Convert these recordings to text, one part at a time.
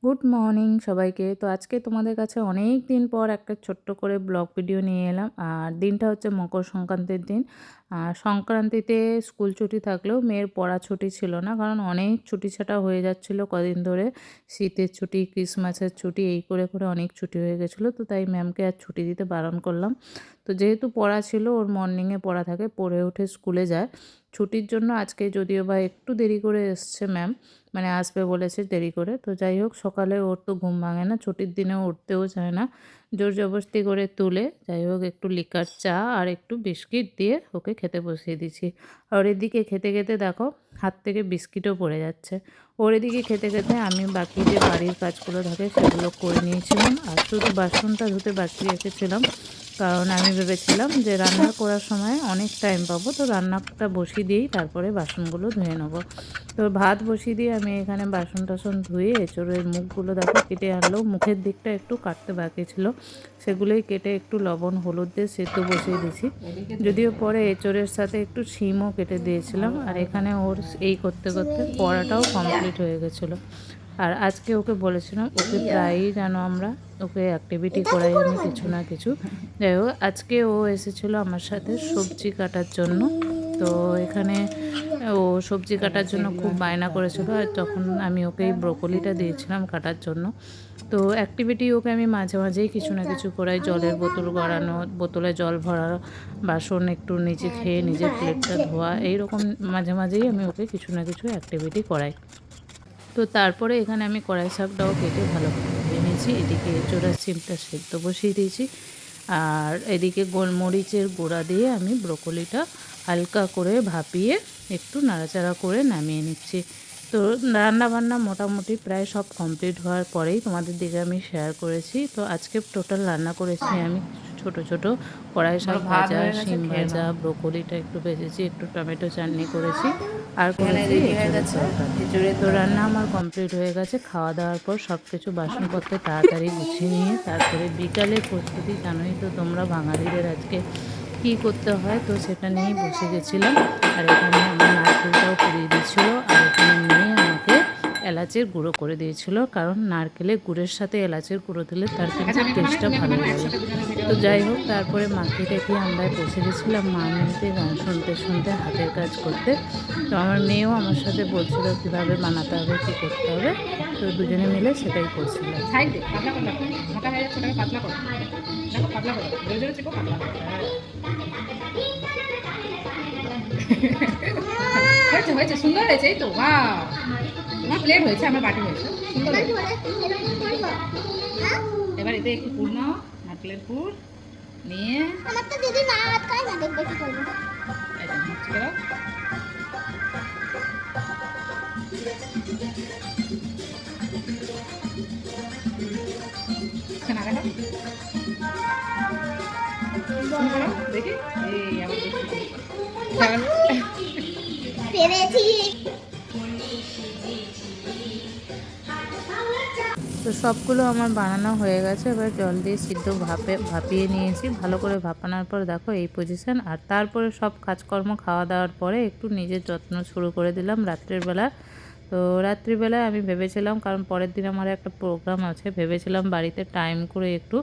Good morning সবাইকে। তো আজকে তোমাদের কাছে অনেক দিন পর একটা ছোট্ট করে ব্লগ ভিডিও নিয়ে এলাম। আর দিনটা হচ্ছে মকর সংক্রান্তির দিন। আর সংক্রান্তিতে স্কুল ছুটি থাকলেও মেয়ের পড়া ছুটি ছিল না, কারণ অনেক ছুটি ছাটা হয়ে যাচ্ছিল কদিন ধরে। শীতের ছুটি, ক্রিসমাসের ছুটি, এই করে করে অনেক ছুটি হয়ে গেছিলো। তো তাই ম্যামকে আর ছুটি দিতে বারণ করলাম। তো যেহেতু পড়া ছিল, ওর মর্নিংয়ে পড়া থাকে, পড়ে উঠে স্কুলে যায়। ছুটির জন্য আজকে যদিও বা একটু দেরি করে এসছে ম্যাম, মানে আসবে বলেছে দেরি করে। তো যাই হোক, সকালে ওর তো ঘুম ভাঙে না, ছুটির দিনে উঠতেও চায় না, জোর জবরদস্তি করে তুলে যাই হোক একটু লিকার চা আর একটু বিস্কিট দিয়ে ওকে খেতে বসিয়ে দিচ্ছি। আর এদিকে খেতে খেতে দেখো হাত থেকে বিস্কিটও পড়ে যাচ্ছে। ওর এদিকে খেতে খেতে আমি বাকি যে বাড়ির কাজগুলো থাকে সেগুলো করে নিয়েছিলাম, আর শুধু বাসনটা ধুতে বাকি রেখেছিলাম। কারণ আমি ভেবেছিলাম যে রান্না করার সময় অনেক টাইম পাবো, তো রান্নাটা বসিয়ে দিয়েই তারপরে বাসনগুলো ধুয়ে নেবো। তো ভাত বসিয়ে দিয়ে আমি এখানে বাসন টাসন ধুয়ে এঁচোড়ের মুখগুলো দেখো কেটে আনলেও মুখের দিকটা একটু কাটতে বাকি ছিল, সেগুলোই কেটে একটু লবণ হলুদ দিয়ে সেদ্ধ বসিয়ে দিয়েছি। যদিও পরে এঁচোড়ের সাথে একটু শিমও কেটে দিয়েছিলাম। আর এখানে ওর এই করতে করতে পড়াটাও কমপ্লিট হয়ে গেছিলো। আর আজকে ওকে বলেছিলাম, ওকে প্রায়ই যেন আমরা ওকে অ্যাক্টিভিটি করাই আমি কিছু না কিছু। যাই হোক, আজকে ও এসেছিলো আমার সাথে সবজি কাটার জন্য। তো এখানে ও সবজি কাটার জন্য খুব বায়না করেছিল, আর তখন আমি ওকে এই ব্রোকলিটা দিয়েছিলাম কাটার জন্য। তো অ্যাক্টিভিটি ওকে আমি মাঝে মাঝেই কিছু না কিছু করাই, জলের বোতল গড়ানো, বোতলে জল ভরা, বাসন একটু নিজে খেয়ে নিজের প্লেটটা ধোয়া, এইরকম মাঝে মাঝেই আমি ওকে কিছু না কিছু অ্যাক্টিভিটি করাই। তো তারপরে এখানে আমি কড়াই শাকটাও কেটে ভালো করে ধুয়ে নিয়েছি। এদিকে এঁচোড়া সিমটা সেদ্ধ বসিয়ে দিয়েছি। আর এদিকে গোলমরিচের গুঁড়া দিয়ে আমি ব্রোকলিটা হালকা করে ভাপিয়ে একটু নাড়াচাড়া করে নামিয়ে নিচ্ছি। তো রান্নাবান্না মোটামুটি প্রায় সব কমপ্লিট হওয়ার পরেই তোমাদের দিকে আমি শেয়ার করেছি। তো আজকে টোটাল রান্না করেছি আমি ছোট ছোট কড়াই শাক ভাজা, শিম ভাজা, ব্রোকলিটা একটু ভেজেছি, একটু টমেটো চাটনি করেছি, আর করেছি এঁচোড়ের তরকারি। তো রান্না আমার কমপ্লিট হয়ে গেছে। খাওয়া দাওয়ার পর সব কিছু বাসনপত্র তাড়াতাড়ি গুছিয়ে নিয়ে তারপরে বিকালের প্রস্তুতি, জানোই তো তোমরা বাঙালিদের আজকে কী করতে হয়, তো সেটা নিয়েই বসে গেছিলাম। আর এখানে আমার নারকেলটাও পুড়িয়ে দিয়েছিলো, আর এখানে মেয়ে আমাকে এলাচের গুঁড়ো করে দিয়েছিল, কারণ নারকেলের গুড়ের সাথে এলাচের গুঁড়ো দিলে তার কিন্তু টেস্টটা ভালো লাগে। তো যাই হোক, তারপরে মাখিয়ে রেখে আমরা বসে গেছিলাম মা মেয়েতে গান শুনতে শুনতে, হাতের কাজ করতে। তো আমার মেয়েও আমার সাথে বলছিল কীভাবে বানাতে হবে, কী করতে হবে। তো দুজনে মিলে সেটাই করছিলাম। হয়েছে হয়েছে, সুন্দর হয়েছে। এই তো ওয়াও, আমার প্লেট হয়েছে, আমার বাটি হয়েছে, সুন্দর হয়েছে। এবার এতে একটু পুর নাও, নারকেলের পুর নিয়ে আমার তো দিদি না হাত খায় না, দেখবে কি করব। এটা মিক্স করো। না দেখো দেখি, এই আমার পেরেছি। তো সবগুলো আমার বানানো হয়ে গেছে। এবার জল দিয়ে সিদ্ধ ভাপিয়ে নিয়েছি। ভালো করে ভাপানোর পর দেখো এই পজিশন। আর তারপরে সব কাজকর্ম খাওয়া দাওয়ার পরে একটু নিজের যত্ন শুরু করে দিলাম রাত্রের বেলা। তো রাত্রিবেলায় আমি ভেবেছিলাম, কারণ পরের দিন আমার একটা প্রোগ্রাম আছে, ভেবেছিলাম বাড়িতে টাইম করে একটু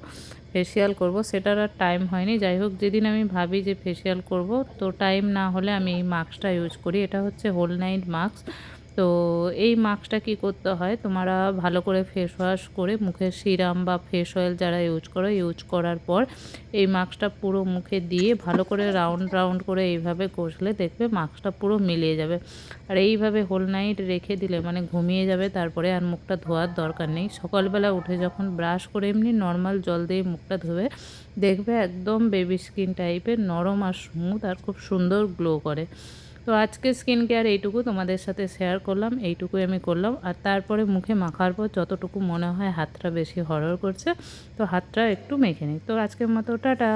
ফেসিয়াল করব, সেটার আর টাইম হয়নি। যাই হোক, যেদিন আমি ভাবি যে ফেসিয়াল করব, তো টাইম না হলে আমি এই মাস্কটা ইউজ করি। এটা হচ্ছে হোল নাইট মাস্ক। তো এই মাস্কটা কি করতে হয়, তোমরা ভালো করে ফেস ওয়াশ করে মুখে সিরাম বা ফেস অয়েল যারা ইউজ করো, ইউজ করার পর এই মাস্কটা পুরো মুখে দিয়ে ভালো করে রাউন্ড রাউন্ড করে এইভাবে ঘষলে দেখবে মাস্কটা পুরো মিলিয়ে যাবে। আর এইভাবে হোল নাইট রেখে দিলে মানে ঘুমিয়ে যাবে, তারপরে আর মুখটা ধোয়ার দরকার নেই। সকালবেলা উঠে যখন ব্রাশ করে এমনি নর্মাল জল দিয়ে মুখটা ধুবে, দেখবে একদম বেবি স্কিন টাইপের নরম আর স্মুথ, আর খুব সুন্দর গ্লো করে। তো আজকে স্কিন কেয়ার এইটুকু তোমাদের সাথে শেয়ার করলাম, এইটুকুই আমি করলাম। আর তারপরে মুখে মাখার পর যতটুকু মনে হয় হাতটা বেশি হরহর করছে, তো হাতটা একটু মেখে নিই। তো আজকের মতো টাটা।